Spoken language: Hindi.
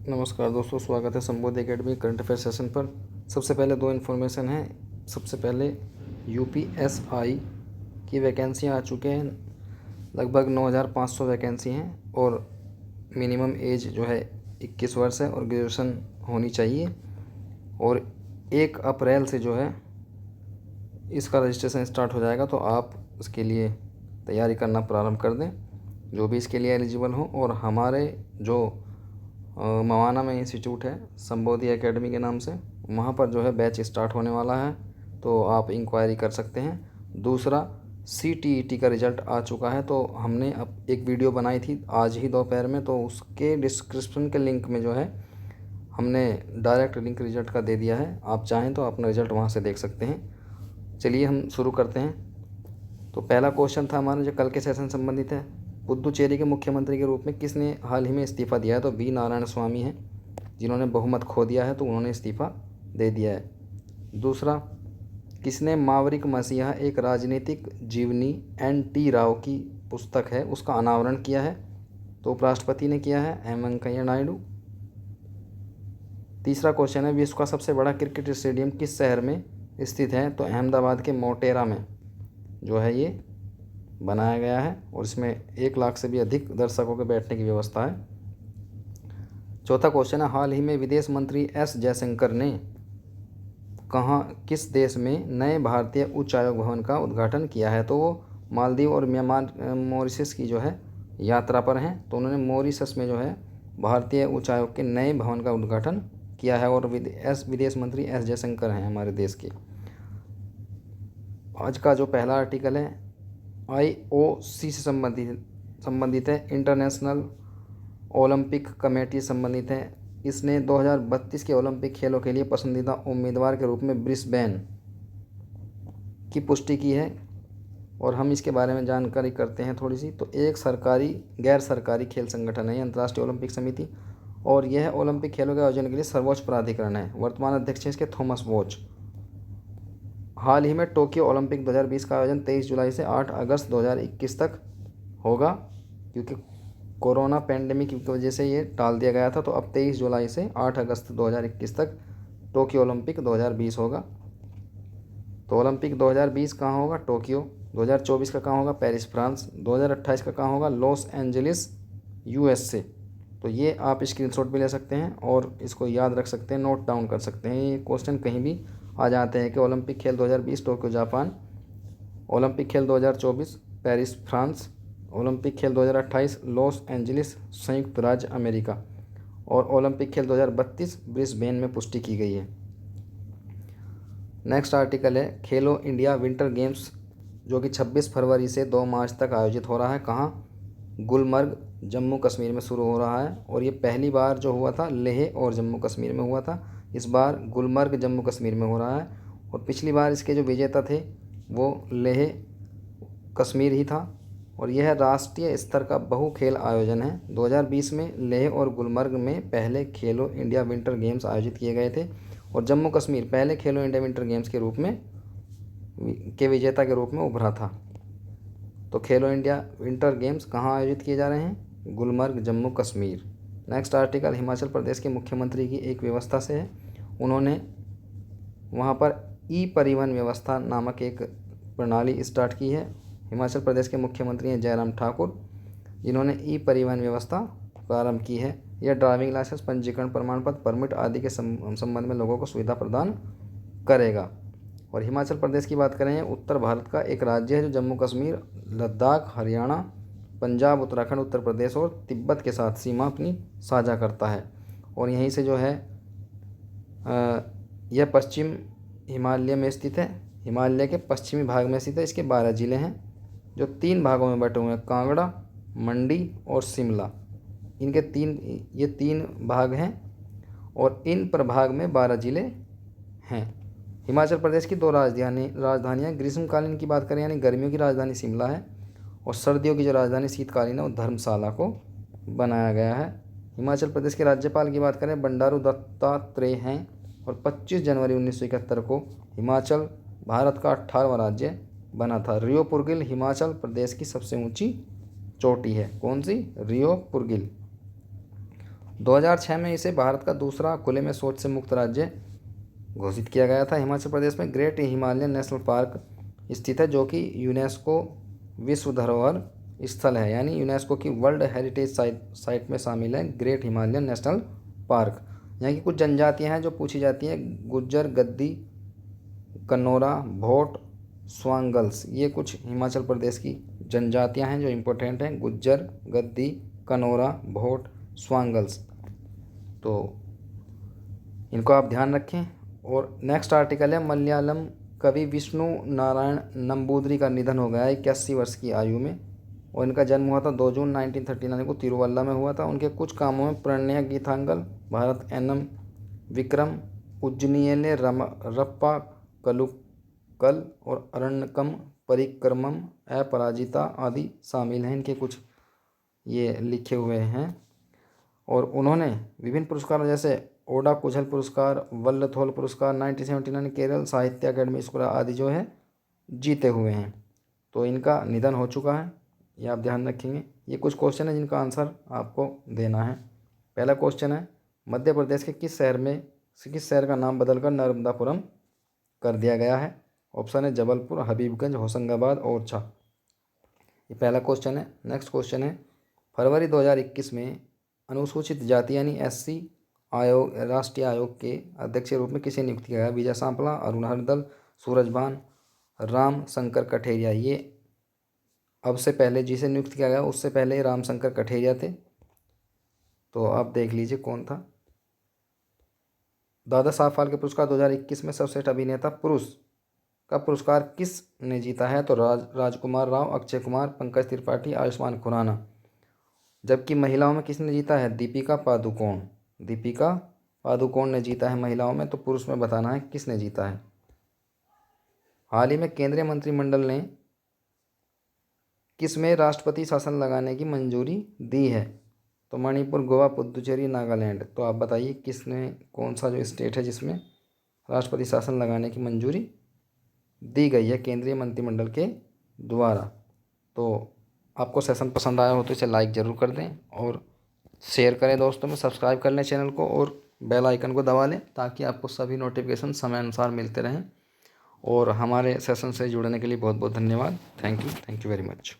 नमस्कार दोस्तों, स्वागत है संबोधि एकेडमी करंट अफेयर सेशन पर। सबसे पहले दो इन्फॉर्मेशन हैं। सबसे पहले यूपीएसआई की वैकेंसियां आ चुके हैं। लगभग 9,500 वैकेंसी हैं और मिनिमम एज जो है 21 वर्ष है और ग्रेजुएशन होनी चाहिए। और 1 अप्रैल से जो है इसका रजिस्ट्रेशन स्टार्ट हो जाएगा, तो आप उसके लिए तैयारी करना प्रारंभ कर दें जो भी इसके लिए एलिजिबल हो। और हमारे जो मवाना में इंस्टीट्यूट है संबोधि एकेडमी के नाम से, वहाँ पर जो है बैच स्टार्ट होने वाला है, तो आप इंक्वायरी कर सकते हैं। दूसरा, CTET का रिज़ल्ट आ चुका है, तो हमने अब एक वीडियो बनाई थी आज ही दोपहर में, तो उसके डिस्क्रिप्शन के लिंक में जो है हमने डायरेक्ट लिंक रिज़ल्ट का दे दिया है। आप चाहें तो अपना रिज़ल्ट वहाँ से देख सकते हैं। चलिए हम शुरू करते हैं। तो पहला क्वेश्चन था हमारा जो कल के सेशन संबंधित है, पुदुचेरी के मुख्यमंत्री के रूप में किसने हाल ही में इस्तीफ़ा दिया है? तो वी नारायण स्वामी हैं, जिन्होंने बहुमत खो दिया है, तो उन्होंने इस्तीफ़ा दे दिया है। दूसरा, किसने मावरिक मसीहा एक राजनीतिक जीवनी NT राव की पुस्तक है उसका अनावरण किया है? तो उपराष्ट्रपति ने किया है, एम वेंकैया नायडू। तीसरा क्वेश्चन है, विश्व का सबसे बड़ा क्रिकेट स्टेडियम किस शहर में स्थित है? तो अहमदाबाद के मोटेरा में जो है ये बनाया गया है और इसमें 1 लाख से भी अधिक दर्शकों के बैठने की व्यवस्था है। चौथा क्वेश्चन है, हाल ही में विदेश मंत्री S जयशंकर ने किस देश में नए भारतीय उच्चायोग भवन का उद्घाटन किया है? तो वो मालदीव और म्यांमार मॉरिशस की जो है यात्रा पर हैं, तो उन्होंने मॉरिशस में जो है भारतीय उच्चायोग के नए भवन का उद्घाटन किया है। और विदेश मंत्री S जयशंकर हैं हमारे देश के। आज का जो पहला आर्टिकल है IOC से संबंधित है, इंटरनेशनल ओलंपिक कमेटी से संबंधित है। इसने 2032 के ओलंपिक खेलों के लिए पसंदीदा उम्मीदवार के रूप में ब्रिस्बेन की पुष्टि की है। और हम इसके बारे में जानकारी करते हैं थोड़ी सी। तो एक सरकारी गैर सरकारी खेल संगठन है अंतर्राष्ट्रीय ओलंपिक समिति, और यह ओलंपिक खेलों के आयोजन के लिए सर्वोच्च प्राधिकरण है। वर्तमान अध्यक्ष हैं इसके थॉमस बॉच। हाल ही में टोक्यो ओलंपिक 2020 का आयोजन 23 जुलाई से 8 अगस्त 2021 तक होगा, क्योंकि कोरोना पेंडेमिक की वजह से ये टाल दिया गया था। तो अब 23 जुलाई से 8 अगस्त 2021 तक टोक्यो ओलंपिक 2020 होगा। तो ओलंपिक 2020 कहाँ होगा? टोक्यो। 2024 का कहाँ होगा? Paris France. 2028 का कहाँ होगा? Los Angeles USA। तो ये आप स्क्रीनशॉट भी ले सकते हैं और इसको याद रख सकते हैं, नोट डाउन कर सकते हैं। ये क्वेश्चन कहीं भी आ जाते हैं कि ओलंपिक खेल 2020 टोक्यो जापान, ओलंपिक खेल 2024 पेरिस फ्रांस, ओलंपिक खेल 2028 लॉस एंजलिस संयुक्त राज्य अमेरिका, और ओलंपिक खेल 2032 ब्रिस्बेन में पुष्टि की गई है। नेक्स्ट आर्टिकल है, खेलो इंडिया विंटर गेम्स जो कि 26 फरवरी से 2 मार्च तक आयोजित हो रहा है। कहाँ? गुलमर्ग जम्मू कश्मीर में शुरू हो रहा है। और ये पहली बार जो हुआ था लेह और जम्मू कश्मीर में हुआ था, इस बार गुलमर्ग जम्मू कश्मीर में हो रहा है। और पिछली बार इसके जो विजेता थे वो लेह कश्मीर ही था। और यह राष्ट्रीय स्तर का बहु खेल आयोजन है। 2020 में लेह और गुलमर्ग में पहले खेलो इंडिया विंटर गेम्स आयोजित किए गए थे, और जम्मू कश्मीर पहले खेलो इंडिया विंटर गेम्स के रूप में विजेता के रूप में उभरा था। तो खेलो इंडिया विंटर गेम्स कहाँ आयोजित किए जा रहे हैं? गुलमर्ग जम्मू कश्मीर। नेक्स्ट आर्टिकल हिमाचल प्रदेश के मुख्यमंत्री की एक व्यवस्था से है। उन्होंने वहाँ पर परिवहन व्यवस्था नामक एक प्रणाली स्टार्ट की है। हिमाचल प्रदेश के मुख्यमंत्री हैं जयराम ठाकुर, जिन्होंने परिवहन व्यवस्था प्रारंभ की है। यह ड्राइविंग लाइसेंस, पंजीकरण प्रमाण पत्र, परमिट आदि के संबंध में लोगों को सुविधा प्रदान करेगा। और हिमाचल प्रदेश की बात करें, उत्तर भारत का एक राज्य है जो जम्मू कश्मीर, लद्दाख, हरियाणा, पंजाब, उत्तराखंड, उत्तर प्रदेश और तिब्बत के साथ सीमा अपनी साझा करता है। और यहीं से जो है यह पश्चिम हिमालय में स्थित है। हिमालय के पश्चिमी भाग में स्थित है। इसके 12 ज़िले हैं जो 3 भागों में बटे हुए हैं, कांगड़ा, मंडी और शिमला। इनके 3 भाग हैं और इन प्रभाग में 12 ज़िले हैं। हिमाचल प्रदेश की 2 राजधानियाँ, ग्रीष्मकालीन की बात करें यानी गर्मियों की राजधानी शिमला है, और सर्दियों की जो राजधानी शीतकालीन है वो धर्मशाला को बनाया गया है। हिमाचल प्रदेश के राज्यपाल की बात करें, बंडारू दत्तात्रेय हैं, और 25 जनवरी 1971 को हिमाचल भारत का 18वां राज्य बना था। रियो पुरगिल हिमाचल प्रदेश की सबसे ऊंची चोटी है। कौन सी? रियो पुरगिल। 2006 में इसे भारत का दूसरा खुले में शौच से मुक्त राज्य घोषित किया गया था। हिमाचल प्रदेश में ग्रेट हिमालयन नेशनल पार्क स्थित है, जो कि यूनेस्को विश्व धरोहर स्थल है, यानी यूनेस्को की वर्ल्ड हेरिटेज साइट में शामिल है ग्रेट हिमालयन नेशनल पार्क। यहाँ की कुछ जनजातियाँ हैं जो पूछी जाती हैं: गुज्जर, गद्दी, कन्नौरा, भोट, स्वांगल्स। ये कुछ हिमाचल प्रदेश की जनजातियाँ हैं जो इम्पोर्टेंट हैं: गुज्जर, गद्दी, कन्नौरा, भोट, स्वांगल्स। तो इनको आप ध्यान रखें। और नेक्स्ट आर्टिकल है, मलयालम कवि विष्णु नारायण नंबूदरी का निधन हो गया है 81 वर्ष की आयु में, और इनका जन्म हुआ था 2 जून 1939 को तिरुवल्ला में हुआ था। उनके कुछ कामों में प्रणय गीतांगल, भारत एनम विक्रम, उज्जनीले रप्पा कलुकल और अरण्यकम परिक्रमम अपराजिता आदि शामिल हैं। इनके कुछ ये लिखे हुए हैं। और उन्होंने विभिन्न पुरस्कार जैसे ओडा कुझल पुरस्कार, वल्लथोल पुरस्कार, 1979 केरल साहित्य अकेडमी पुरस्कार आदि जो है जीते हुए हैं। तो इनका निधन हो चुका है, ये आप ध्यान रखेंगे। ये कुछ क्वेश्चन है जिनका आंसर आपको देना है। पहला क्वेश्चन है, मध्य प्रदेश के किस शहर का नाम बदलकर नर्मदापुरम कर दिया गया है? ऑप्शन है जबलपुर, हबीबगंज, होशंगाबाद, ओरछा। ये पहला क्वेश्चन है। नेक्स्ट क्वेश्चन है, फरवरी 2021 में अनुसूचित जाति यानी SC आयोग राष्ट्रीय आयोग के अध्यक्ष के रूप में किसे नियुक्त किया गया? विजय सांपला, अरुण हरदल, सूरजभान, राम शंकर कठेरिया। ये अब से पहले जिसे नियुक्त किया गया उससे पहले राम शंकर कठेरिया थे। तो आप देख लीजिए कौन था। दादा साहब फाल्के पुरस्कार 2021 में सर्वश्रेष्ठ अभिनेता पुरुष का पुरस्कार किस ने जीता है? तो राजकुमार राव, अक्षय कुमार, पंकज त्रिपाठी, आयुष्मान खुराना। जबकि महिलाओं में किसने जीता है? दीपिका पादुकोण। दीपिका पादुकोण ने जीता है महिलाओं में। तो पुरुष में बताना है किसने जीता है। हाल ही में केंद्रीय मंत्रिमंडल ने किस में राष्ट्रपति शासन लगाने की मंजूरी दी है? तो मणिपुर, गोवा, पुदुचेरी, नागालैंड। तो आप बताइए किसने, कौन सा जो स्टेट है जिसमें राष्ट्रपति शासन लगाने की मंजूरी दी गई है केंद्रीय मंत्रिमंडल के द्वारा। तो आपको सेशन पसंद आया हो तो इसे लाइक ज़रूर कर दें और शेयर करें दोस्तों में, सब्सक्राइब कर लें चैनल को और बेल आइकन को दबा लें ताकि आपको सभी नोटिफिकेशन समय अनुसार मिलते रहें। और हमारे सेशन से जुड़ने के लिए बहुत बहुत धन्यवाद। Thank you very much.